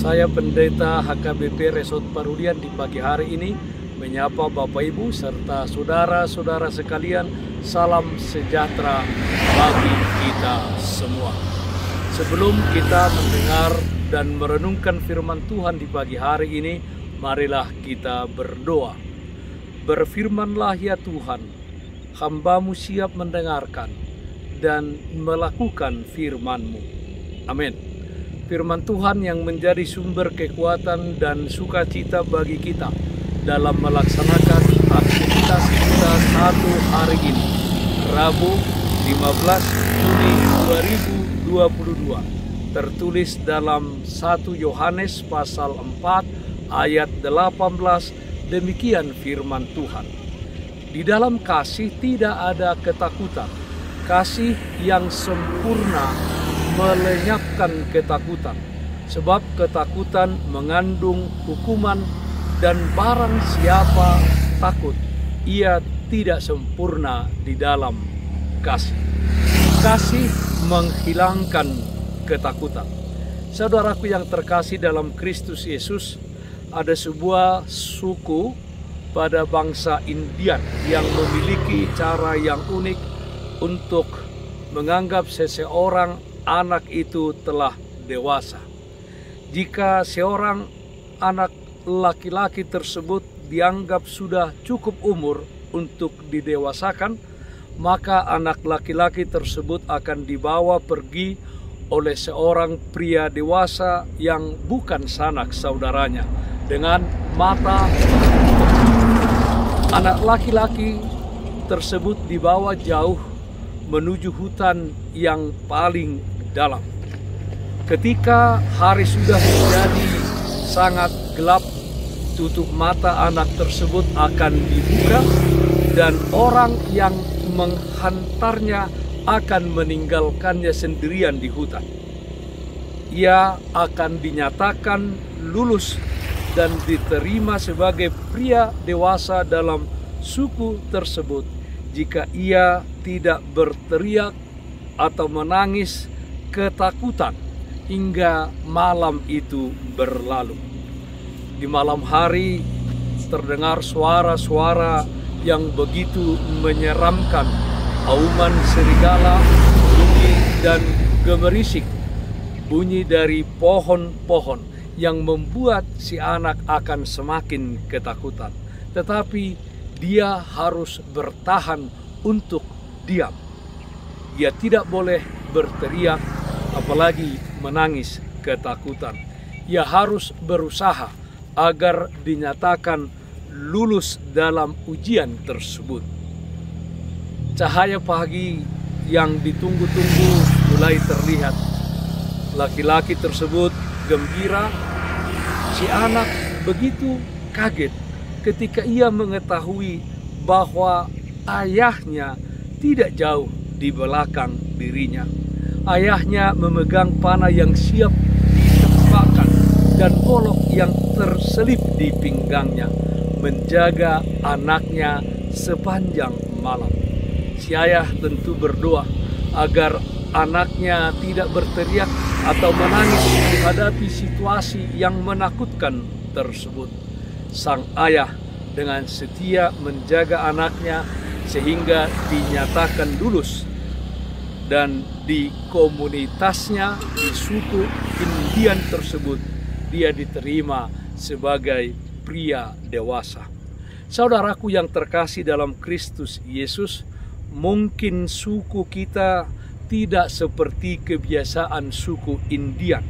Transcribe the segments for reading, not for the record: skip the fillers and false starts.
Saya Pendeta HKBP Resort Parulian di pagi hari ini menyapa Bapak Ibu serta saudara-saudara sekalian, salam sejahtera bagi kita semua. Sebelum kita mendengar dan merenungkan firman Tuhan di pagi hari ini, marilah kita berdoa. Berfirmanlah ya Tuhan, hamba-Mu siap mendengarkan dan melakukan firman-Mu. Amin. Firman Tuhan yang menjadi sumber kekuatan dan sukacita bagi kita dalam melaksanakan aktivitas kita satu hari ini, Rabu 15 Juni 2022, tertulis dalam 1 Yohanes pasal 4 ayat 18, demikian firman Tuhan. Di dalam kasih tidak ada ketakutan, kasih yang sempurna melenyapkan ketakutan, sebab ketakutan mengandung hukuman, dan barang siapa takut, ia tidak sempurna di dalam kasih. Kasih menghilangkan ketakutan. Saudaraku yang terkasih dalam Kristus Yesus, ada sebuah suku pada bangsa Indian yang memiliki cara yang unik untuk menganggap seseorang anak itu telah dewasa. Jika seorang anak laki-laki tersebut dianggap sudah cukup umur untuk didewasakan, maka anak laki-laki tersebut akan dibawa pergi oleh seorang pria dewasa yang bukan sanak saudaranya dengan mata. Anak laki-laki tersebut dibawa jauh menuju hutan yang paling dalam. Ketika hari sudah menjadi sangat gelap, tutup mata anak tersebut akan dibuka dan orang yang menghantarnya akan meninggalkannya sendirian di hutan. Ia akan dinyatakan lulus dan diterima sebagai pria dewasa dalam suku tersebut jika ia tidak berteriak atau menangis ketakutan hingga malam itu berlalu. Di malam hari terdengar suara-suara yang begitu menyeramkan, auman serigala, bunyi dan gemerisik, bunyi dari pohon-pohon yang membuat si anak akan semakin ketakutan. Tetapi dia harus bertahan untuk diam. Dia tidak boleh berteriak, apalagi menangis ketakutan. Ia harus berusaha agar dinyatakan lulus dalam ujian tersebut. Cahaya pagi yang ditunggu-tunggu mulai terlihat. Laki-laki tersebut gembira. Si anak begitu kaget ketika ia mengetahui bahwa ayahnya tidak jauh di belakang dirinya. Ayahnya memegang panah yang siap ditembakkan dan golok yang terselip di pinggangnya, menjaga anaknya sepanjang malam. Si ayah tentu berdoa agar anaknya tidak berteriak atau menangis menghadapi situasi yang menakutkan tersebut. Sang ayah dengan setia menjaga anaknya sehingga dinyatakan lulus, dan di komunitasnya, di suku Indian tersebut, dia diterima sebagai pria dewasa. Saudaraku yang terkasih dalam Kristus Yesus, mungkin suku kita tidak seperti kebiasaan suku Indian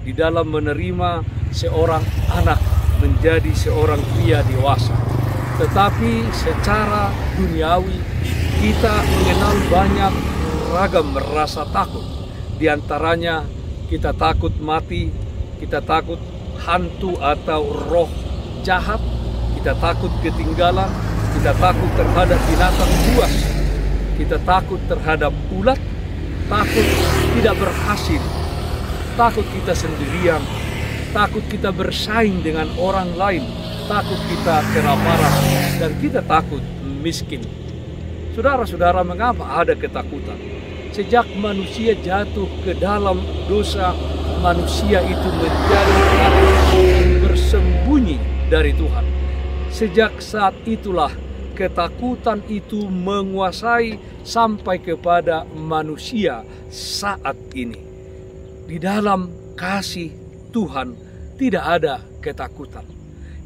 di dalam menerima seorang anak menjadi seorang pria dewasa. Tetapi secara duniawi kita mengenal banyak ragam rasa takut. Di antaranya kita takut mati, kita takut hantu atau roh jahat, kita takut ketinggalan, kita takut terhadap binatang buas, kita takut terhadap ulat, takut tidak berhasil, takut kita sendirian, takut kita bersaing dengan orang lain, takut kita kelaparan, dan kita takut miskin. Saudara-saudara, mengapa ada ketakutan? Sejak manusia jatuh ke dalam dosa, manusia itu menjadi takut dari Tuhan. Sejak saat itulah ketakutan itu menguasai sampai kepada manusia saat ini. Di dalam kasih Tuhan tidak ada ketakutan.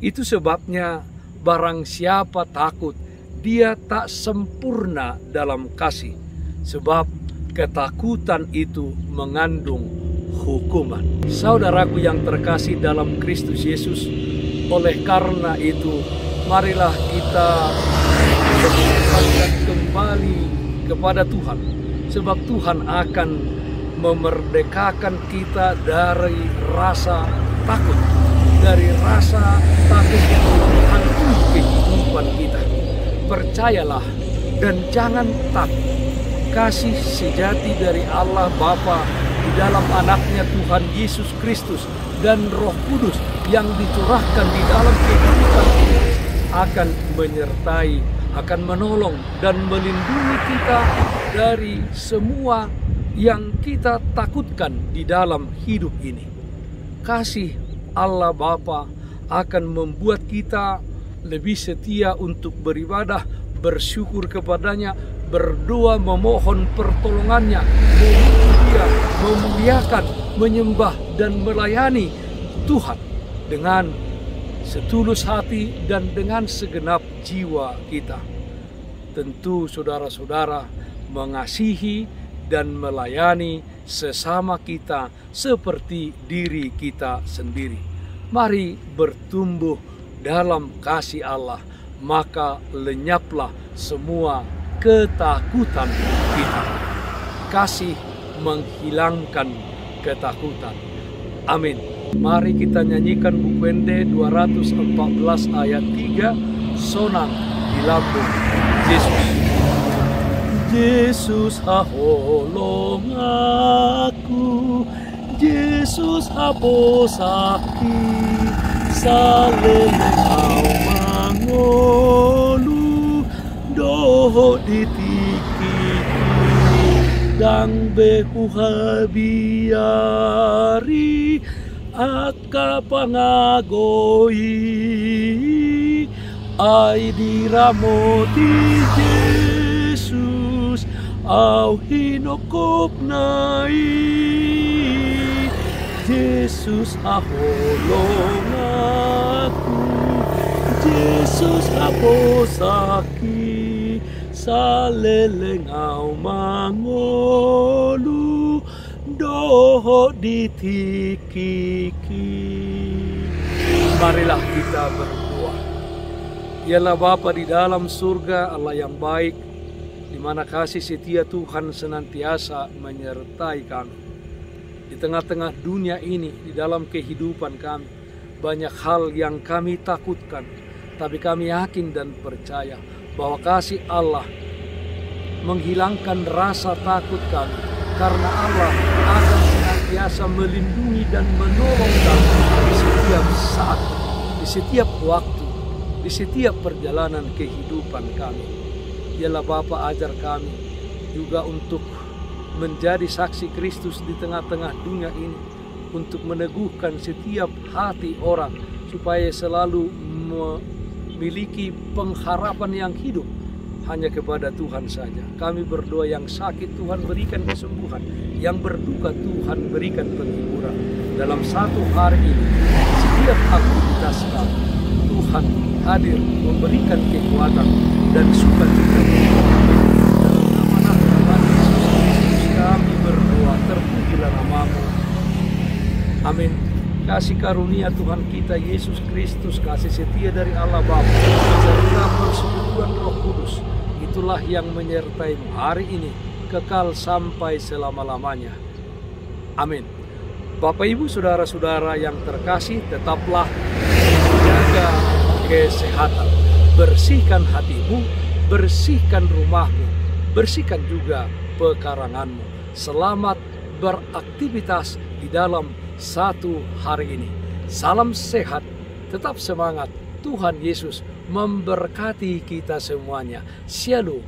Itu sebabnya barang siapa takut, dia tak sempurna dalam kasih. Sebab ketakutan itu mengandung hukuman. Saudaraku yang terkasih dalam Kristus Yesus, oleh karena itu marilah kita berkembali kembali kepada Tuhan. Sebab Tuhan akan memerdekakan kita dari rasa takut. Dari rasa takut yang menghantui kehidupan kita. Percayalah dan jangan takut. Kasih sejati dari Allah Bapa di dalam anaknya Tuhan Yesus Kristus dan Roh Kudus yang dicurahkan di dalam kehidupan kita akan menyertai, akan menolong dan melindungi kita dari semua yang kita takutkan di dalam hidup ini. Kasih Allah Bapa akan membuat kita lebih setia untuk beribadah, bersyukur kepadanya, berdoa memohon pertolongannya, Dia memuliakan, menyembah dan melayani Tuhan dengan setulus hati dan dengan segenap jiwa kita. Tentu saudara-saudara mengasihi dan melayani sesama kita seperti diri kita sendiri. Mari bertumbuh dalam kasih Allah, maka lenyaplah semua ketakutan kita. Kasih menghilangkan ketakutan. Amin. Mari kita nyanyikan buku Ende 214 ayat 3, sonang di lambung Yesus. Yesus haholong aku, Yesus haposaki, salele kau mangolu, doho ditiki, dang behu habiari, aka pangagoi, ay diramoti Yesus, au hinokop nai, Yesus aholong aku, Yesus aposaki, salelengau mangolu, doho ditikiki. Marilah kita berdoa. Dialah Bapa di dalam surga, Allah yang baik, di mana kasih setia Tuhan senantiasa menyertai kami. Di tengah-tengah dunia ini, di dalam kehidupan kami, banyak hal yang kami takutkan, tapi kami yakin dan percaya bahwa kasih Allah menghilangkan rasa takut kami, karena Allah akan senantiasa melindungi dan menolong kami di setiap saat, di setiap waktu, di setiap perjalanan kehidupan kami. Dialah Bapa, ajar kami juga untuk menjadi saksi Kristus di tengah-tengah dunia ini, untuk meneguhkan setiap hati orang supaya selalu memiliki pengharapan yang hidup hanya kepada Tuhan saja. Kami berdoa, yang sakit Tuhan berikan kesembuhan, yang berduka Tuhan berikan penghiburan. Dalam satu hari ini, setiap aktivitas kami, Tuhan hadir memberikan kekuatan dan sukacita. Dalam nama Tuhan Yesus kami berdoa, terpujilah namamu. Amin. Kasih karunia Tuhan kita Yesus Kristus, kasih setia dari Allah Bapa, serta persekutuan Roh Kudus, itulah yang menyertaimu hari ini, kekal sampai selama-lamanya. Amin. Bapak Ibu saudara-saudara yang terkasih, tetaplah jaga kesehatan. Bersihkan hatimu, bersihkan rumahmu, bersihkan juga pekaranganmu. Selamat beraktivitas di dalam satu hari ini. Salam sehat, tetap semangat. Tuhan Yesus memberkati kita semuanya. Shalom.